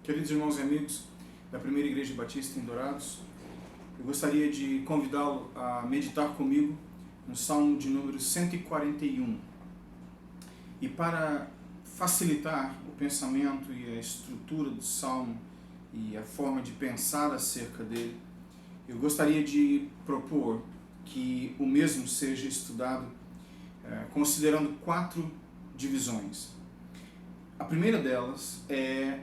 Queridos irmãos e amigos da Primeira Igreja Batista em Dourados, eu gostaria de convidá-lo a meditar comigo no Salmo de número 141. E para facilitar o pensamento e a estrutura do Salmo e a forma de pensar acerca dele, eu gostaria de propor que o mesmo seja estudado considerando 4 divisões. A primeira delas é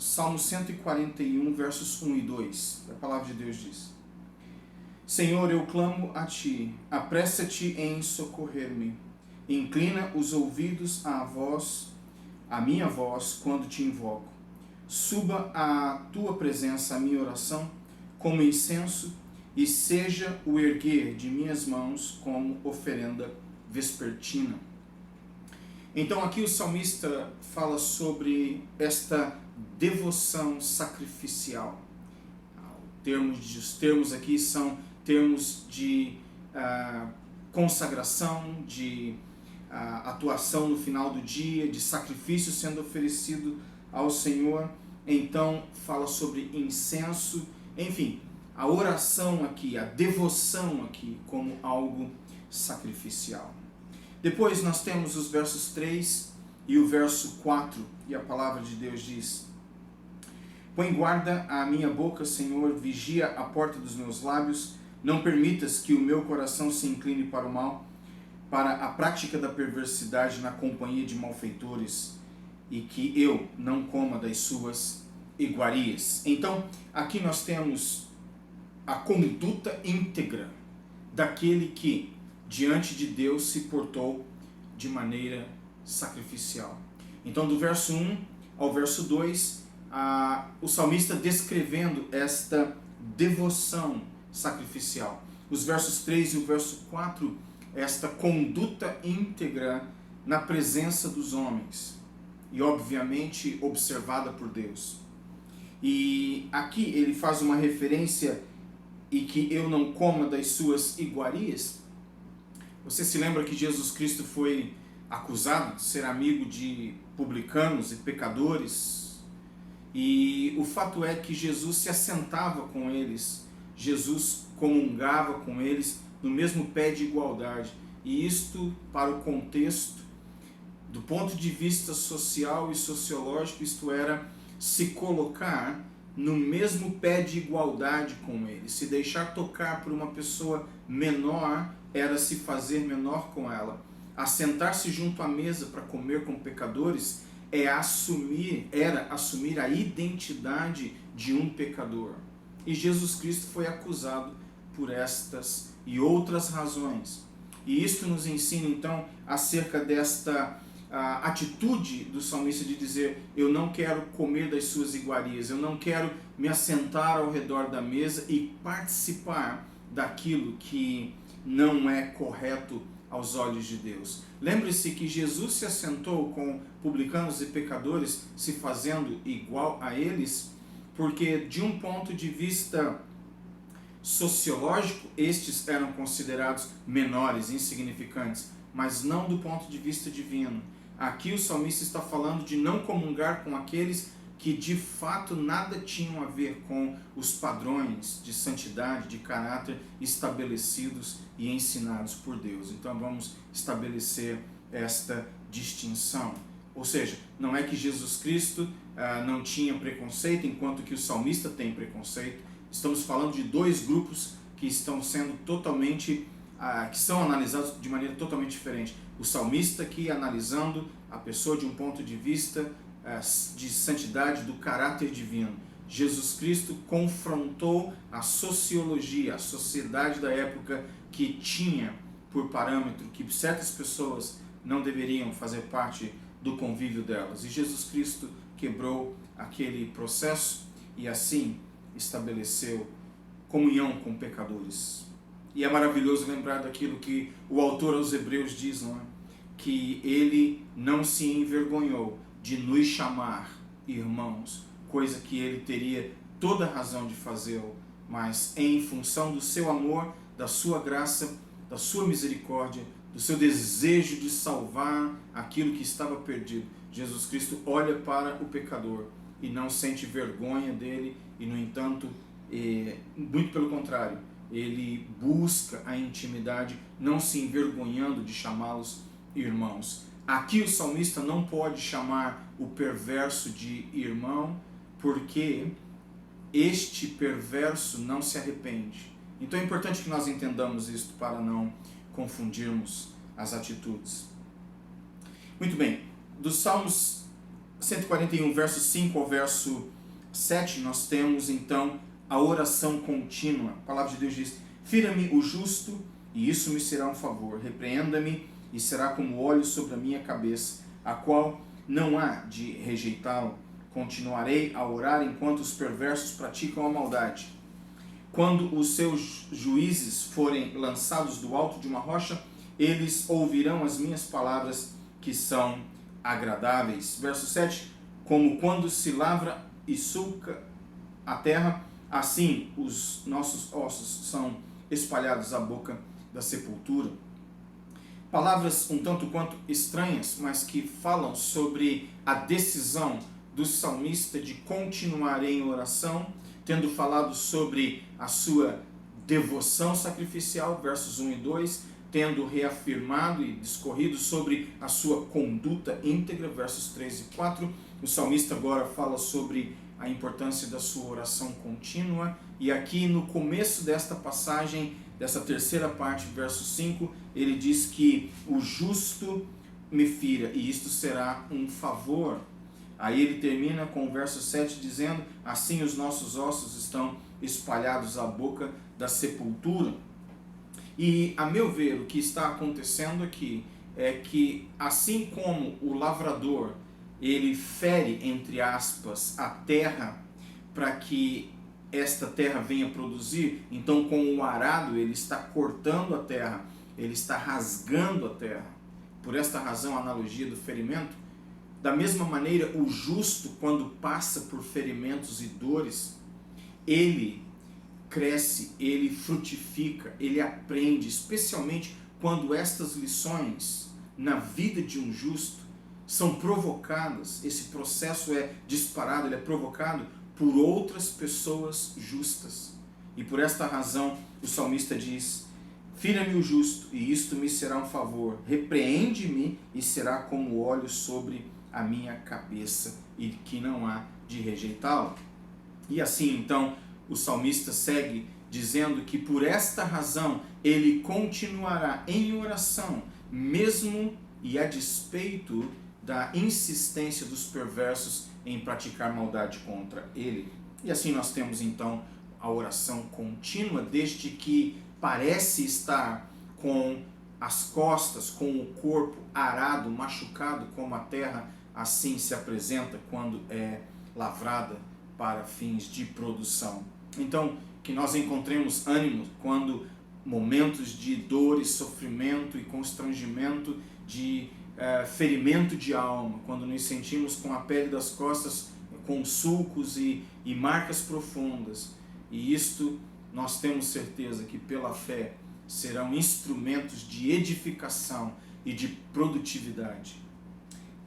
Salmo 141, versos 1 e 2. A palavra de Deus diz: Senhor, eu clamo a Ti, apressa-te em socorrer-me. Inclina os ouvidos à minha voz, quando te invoco. Suba à Tua presença a minha oração como incenso, e seja o erguer de minhas mãos como oferenda vespertina. Então aqui o salmista fala sobre esta devoção sacrificial. Os termos aqui são termos de consagração, de atuação no final do dia, de sacrifício sendo oferecido ao Senhor. Então fala sobre incenso, enfim, a oração aqui, a devoção aqui como algo sacrificial. Depois nós temos os versos 3 e o verso 4, e a palavra de Deus diz: Põe guarda à minha boca, Senhor, vigia a porta dos meus lábios, não permitas que o meu coração se incline para o mal, para a prática da perversidade na companhia de malfeitores, e que eu não coma das suas iguarias. Então, aqui nós temos a conduta íntegra daquele que, diante de Deus, se portou de maneira sacrificial. Então, do verso 1 ao verso 2, o salmista descrevendo esta devoção sacrificial. Os versos 3 e o verso 4, esta conduta íntegra na presença dos homens e, obviamente, observada por Deus. E aqui ele faz uma referência: e que eu não coma das suas iguarias. Você se lembra que Jesus Cristo foi acusado de ser amigo de publicanos e pecadores? E o fato é que Jesus se assentava com eles, Jesus comungava com eles no mesmo pé de igualdade. E isto, para o contexto, do ponto de vista social e sociológico, isto era se colocar no mesmo pé de igualdade com ele. Se deixar tocar por uma pessoa menor era se fazer menor com ela. Assentar-se junto à mesa para comer com pecadores era assumir a identidade de um pecador. E Jesus Cristo foi acusado por estas e outras razões. E isto nos ensina então acerca desta a atitude do salmista de dizer: eu não quero comer das suas iguarias, eu não quero me assentar ao redor da mesa e participar daquilo que não é correto aos olhos de Deus. Lembre-se que Jesus se assentou com publicanos e pecadores, se fazendo igual a eles, porque de um ponto de vista sociológico, estes eram considerados menores, insignificantes, mas não do ponto de vista divino. Aqui o salmista está falando de não comungar com aqueles que de fato nada tinham a ver com os padrões de santidade, de caráter estabelecidos e ensinados por Deus. Então vamos estabelecer esta distinção. Ou seja, não é que Jesus Cristo não tinha preconceito, enquanto que o salmista tem preconceito. Estamos falando de 2 grupos que estão sendo que são analisados de maneira totalmente diferente. O salmista aqui analisando a pessoa de um ponto de vista de santidade, do caráter divino. Jesus Cristo confrontou a sociologia, a sociedade da época, que tinha por parâmetro que certas pessoas não deveriam fazer parte do convívio delas. E Jesus Cristo quebrou aquele processo e assim estabeleceu comunhão com pecadores. E é maravilhoso lembrar daquilo que o autor aos Hebreus diz, não é? Que ele não se envergonhou de nos chamar irmãos, coisa que ele teria toda a razão de fazê-lo, mas em função do seu amor, da sua graça, da sua misericórdia, do seu desejo de salvar aquilo que estava perdido, Jesus Cristo olha para o pecador e não sente vergonha dele, e no entanto, muito pelo contrário, ele busca a intimidade, não se envergonhando de chamá-los irmãos. Aqui o salmista não pode chamar o perverso de irmão, porque este perverso não se arrepende. Então é importante que nós entendamos isto para não confundirmos as atitudes. Muito bem, dos Salmos 141, verso 5 ao verso 7, nós temos então a oração contínua. A palavra de Deus diz: fira-me o justo, e isso me será um favor. Repreenda-me, e será como óleo sobre a minha cabeça, a qual não há de rejeitá-lo. Continuarei a orar enquanto os perversos praticam a maldade. Quando os seus juízes forem lançados do alto de uma rocha, eles ouvirão as minhas palavras que são agradáveis. Verso 7, como quando se lavra e sulca a terra, assim os nossos ossos são espalhados à boca da sepultura. Palavras um tanto quanto estranhas, mas que falam sobre a decisão do salmista de continuar em oração, tendo falado sobre a sua devoção sacrificial, versos 1 e 2, tendo reafirmado e discorrido sobre a sua conduta íntegra, versos 3 e 4. O salmista agora fala sobre a importância da sua oração contínua, e aqui no começo desta passagem, dessa terceira parte, verso 5, ele diz que o justo me fira, e isto será um favor. Aí ele termina com o verso 7 dizendo: assim os nossos ossos estão espalhados à boca da sepultura. E, a meu ver, o que está acontecendo aqui é que, assim como o lavrador, ele fere, entre aspas, a terra para que esta terra venha produzir, então com o arado ele está cortando a terra, ele está rasgando a terra. Por esta razão, a analogia do ferimento. Da mesma maneira, o justo, quando passa por ferimentos e dores, ele cresce, ele frutifica, ele aprende, especialmente quando estas lições na vida de um justo são provocadas. Esse processo é disparado, ele é provocado por outras pessoas justas. E por esta razão o salmista diz: fira-me o justo, e isto me será um favor. Repreende-me, e será como óleo sobre a minha cabeça, e que não há de rejeitá-lo. E assim então o salmista segue dizendo que por esta razão ele continuará em oração, mesmo e a despeito da insistência dos perversos em praticar maldade contra ele. E assim nós temos então a oração contínua, desde que parece estar com as costas, com o corpo arado, machucado como a terra assim se apresenta quando é lavrada para fins de produção. Então, que nós encontremos ânimo quando momentos de dor e sofrimento e constrangimento, de ferimento de alma, quando nos sentimos com a pele das costas com sulcos e marcas profundas. E isto nós temos certeza que pela fé serão instrumentos de edificação e de produtividade.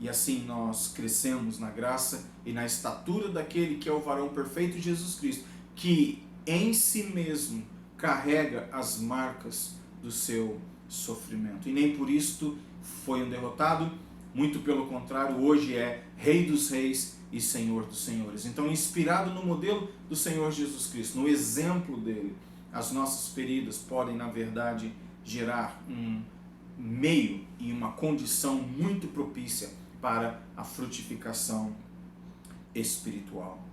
E assim nós crescemos na graça e na estatura daquele que é o varão perfeito, Jesus Cristo, que em si mesmo carrega as marcas do seu sofrimento. E nem por isto foi um derrotado, muito pelo contrário, hoje é Rei dos Reis e Senhor dos Senhores. Então, inspirado no modelo do Senhor Jesus Cristo, no exemplo dele, as nossas feridas podem, na verdade, gerar um meio e uma condição muito propícia para a frutificação espiritual.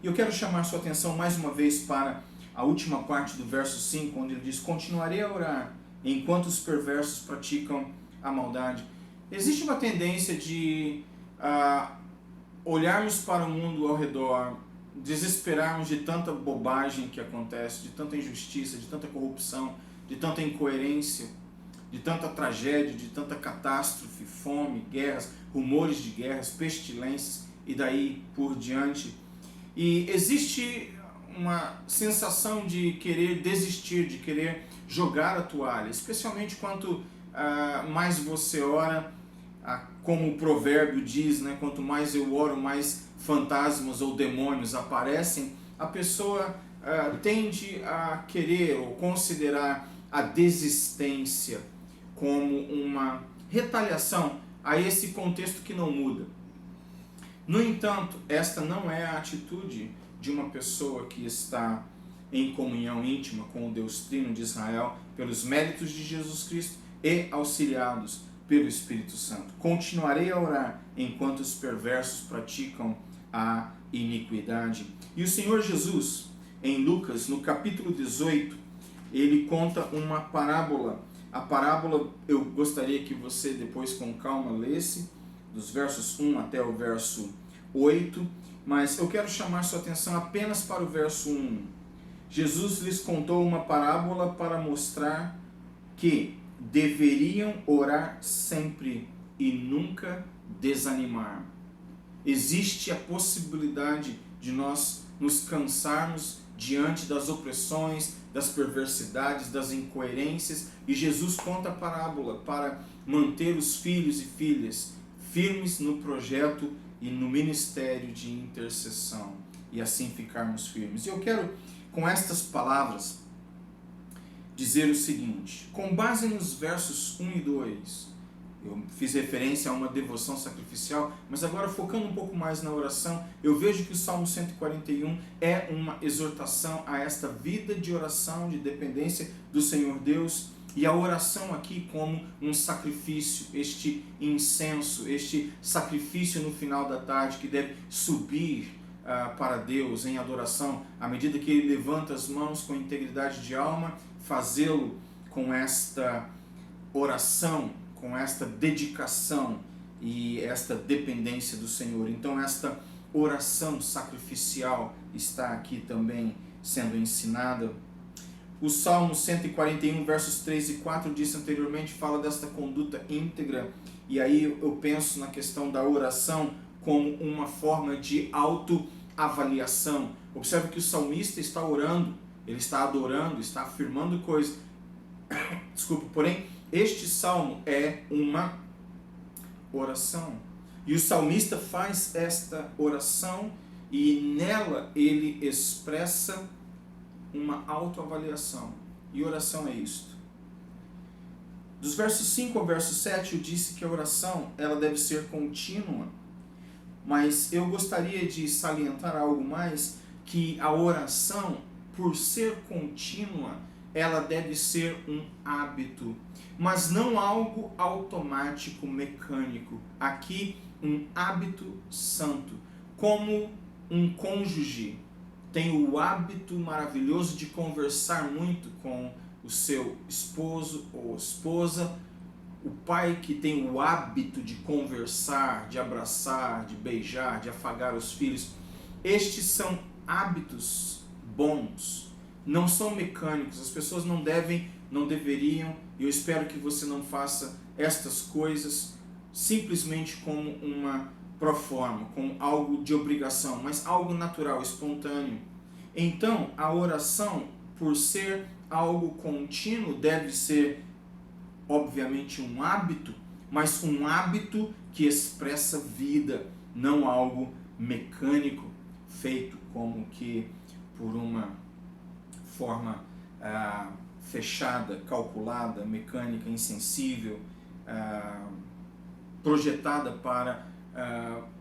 E eu quero chamar sua atenção mais uma vez para a última parte do verso 5, onde ele diz: continuarei a orar enquanto os perversos praticam a maldade. Existe uma tendência de olharmos para o mundo ao redor, desesperarmos de tanta bobagem que acontece, de tanta injustiça, de tanta corrupção, de tanta incoerência, de tanta tragédia, de tanta catástrofe, fome, guerras, rumores de guerras, pestilências e daí por diante. E existe uma sensação de querer desistir, de querer jogar a toalha, especialmente quanto mais você ora, como o provérbio diz, né, quanto mais eu oro, mais fantasmas ou demônios aparecem, a pessoa tende a querer ou considerar a desistência como uma retaliação a esse contexto que não muda. No entanto, esta não é a atitude de uma pessoa que está em comunhão íntima com o Deus Trino de Israel, pelos méritos de Jesus Cristo e auxiliados pelo Espírito Santo. Continuarei a orar enquanto os perversos praticam a iniquidade. E o Senhor Jesus, em Lucas, no capítulo 18, ele conta uma parábola. A parábola eu gostaria que você depois com calma lesse, dos versos 1 até o verso 8, mas eu quero chamar sua atenção apenas para o verso 1. Jesus lhes contou uma parábola para mostrar que deveriam orar sempre e nunca desanimar. Existe a possibilidade de nós nos cansarmos diante das opressões, das perversidades, das incoerências, e Jesus conta a parábola para manter os filhos e filhas firmes no projeto e no ministério de intercessão, e assim ficarmos firmes. E eu quero, com estas palavras, dizer o seguinte: com base nos versos 1 e 2, eu fiz referência a uma devoção sacrificial, mas agora focando um pouco mais na oração, eu vejo que o Salmo 141 é uma exortação a esta vida de oração, de dependência do Senhor Deus, e a oração aqui como um sacrifício, este incenso, este sacrifício no final da tarde que deve subir para Deus em adoração, à medida que ele levanta as mãos com integridade de alma, fazê-lo com esta oração, com esta dedicação e esta dependência do Senhor. Então esta oração sacrificial está aqui também sendo ensinada. O Salmo 141, versos 3 e 4, disse anteriormente, fala desta conduta íntegra, e aí eu penso na questão da oração como uma forma de autoavaliação. Observe que o salmista está orando, ele está adorando, está afirmando coisas. Desculpa, porém, este salmo é uma oração. E o salmista faz esta oração e nela ele expressa uma autoavaliação. E oração é isto. Dos versos 5 ao verso 7 eu disse que a oração ela deve ser contínua. Mas eu gostaria de salientar algo mais, que a oração, por ser contínua, ela deve ser um hábito, mas não algo automático, mecânico. Aqui, um hábito santo. Como um cônjuge tem o hábito maravilhoso de conversar muito com o seu esposo ou esposa, o pai que tem o hábito de conversar, de abraçar, de beijar, de afagar os filhos, estes são hábitos bons, não são mecânicos. As pessoas não deveriam, e eu espero que você não faça estas coisas simplesmente como uma proforma, como algo de obrigação, mas algo natural, espontâneo. Então, a oração, por ser algo contínuo, deve ser, obviamente, um hábito, mas um hábito que expressa vida, não algo mecânico, feito como que por uma forma fechada, calculada, mecânica, insensível, projetada para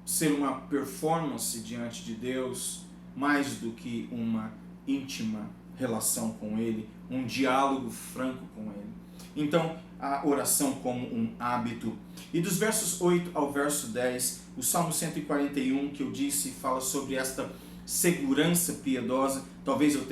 ser uma performance diante de Deus, mais do que uma íntima relação com Ele, um diálogo franco com Ele. Então, a oração como um hábito. E dos versos 8 ao verso 10, o Salmo 141 que eu disse fala sobre esta segurança piedosa. Talvez eu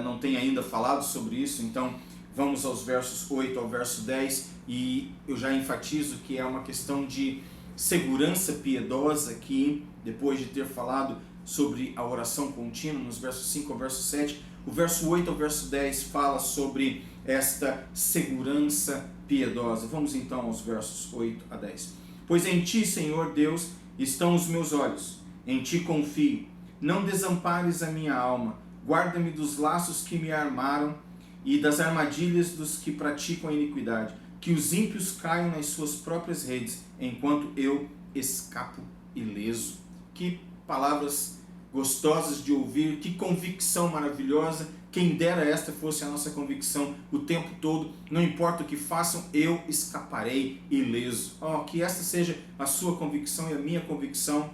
não tenha ainda falado sobre isso, então vamos aos versos 8 ao verso 10, e eu já enfatizo que é uma questão de segurança piedosa que, depois de ter falado sobre a oração contínua, nos versos 5 ao verso 7, o verso 8 ao verso 10 fala sobre esta segurança piedosa. Vamos então aos versos 8 a 10. Pois em ti, Senhor Deus, estão os meus olhos, em ti confio. Não desampares a minha alma, guarda-me dos laços que me armaram e das armadilhas dos que praticam a iniquidade. que os ímpios caiam nas suas próprias redes, enquanto eu escapo ileso. Que palavras gostosas de ouvir, que convicção maravilhosa. Quem dera esta fosse a nossa convicção o tempo todo. Não importa o que façam, eu escaparei ileso. Que esta seja a sua convicção e a minha convicção,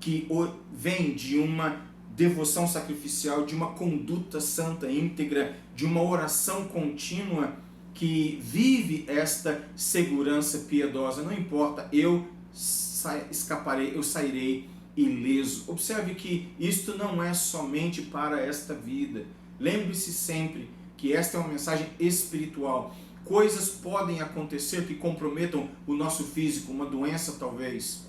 que vem de uma devoção sacrificial, de uma conduta santa, íntegra, de uma oração contínua que vive esta segurança piedosa. Não importa, eu escaparei, eu sairei ileso. Observe que isto não é somente para esta vida. Lembre-se sempre que esta é uma mensagem espiritual. Coisas podem acontecer que comprometam o nosso físico, uma doença talvez.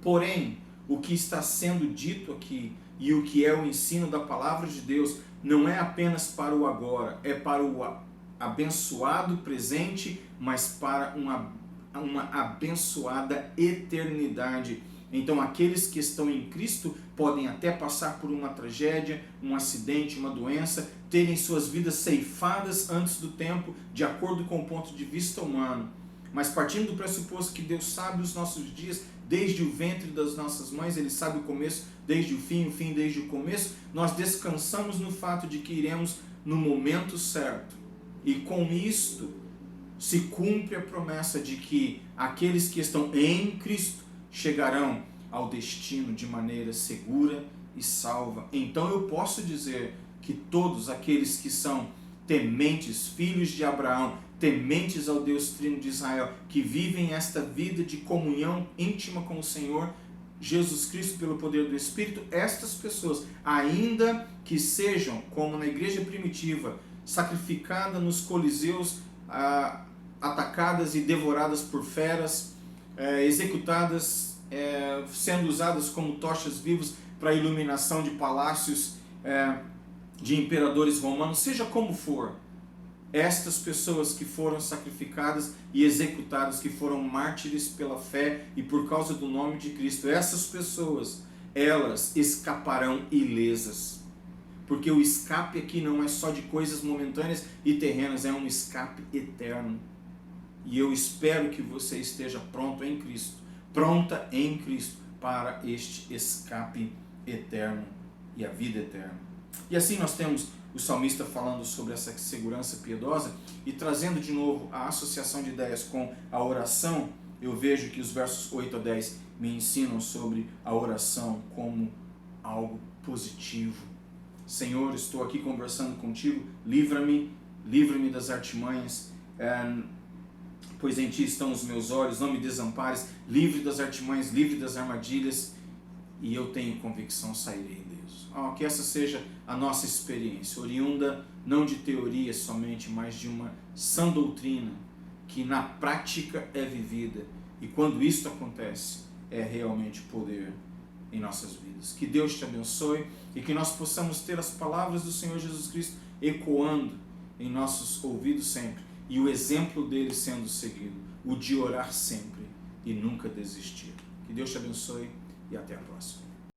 Porém, o que está sendo dito aqui e o que é o ensino da palavra de Deus não é apenas para o agora, é para o abençoado presente, mas para uma abençoada eternidade. Então, aqueles que estão em Cristo podem até passar por uma tragédia, um acidente, uma doença, terem suas vidas ceifadas antes do tempo, de acordo com o ponto de vista humano. Mas partindo do pressuposto que Deus sabe os nossos dias, desde o ventre das nossas mães, Ele sabe o começo desde o fim desde o começo, nós descansamos no fato de que iremos no momento certo. E com isto se cumpre a promessa de que aqueles que estão em Cristo chegarão ao destino de maneira segura e salva. Então eu posso dizer que todos aqueles que são tementes, filhos de Abraão, tementes ao Deus Trino de Israel, que vivem esta vida de comunhão íntima com o Senhor Jesus Cristo pelo poder do Espírito, estas pessoas, ainda que sejam, como na igreja primitiva, sacrificadas nos coliseus, atacadas e devoradas por feras, executadas, sendo usadas como tochas vivas para a iluminação de palácios de imperadores romanos, seja como for, estas pessoas que foram sacrificadas e executadas, que foram mártires pela fé e por causa do nome de Cristo, essas pessoas, elas escaparão ilesas. Porque o escape aqui não é só de coisas momentâneas e terrenas, é um escape eterno. E eu espero que você esteja pronto em Cristo, pronta em Cristo para este escape eterno e a vida eterna. E assim nós temos o salmista falando sobre essa segurança piedosa e trazendo de novo a associação de ideias com a oração. Eu vejo que os versos 8 a 10 me ensinam sobre a oração como algo positivo. Senhor, estou aqui conversando contigo, livra-me das artimanhas, pois em ti estão os meus olhos, não me desampares, livre das artimanhas, livre das armadilhas, e eu tenho convicção, sairei ileso. Que essa seja a nossa experiência, oriunda não de teoria somente, mas de uma sã doutrina, que na prática é vivida, e quando isto acontece, é realmente poder em nossas vidas. Que Deus te abençoe e que nós possamos ter as palavras do Senhor Jesus Cristo ecoando em nossos ouvidos sempre, e o exemplo dele sendo seguido, o de orar sempre e nunca desistir. Que Deus te abençoe e até a próxima.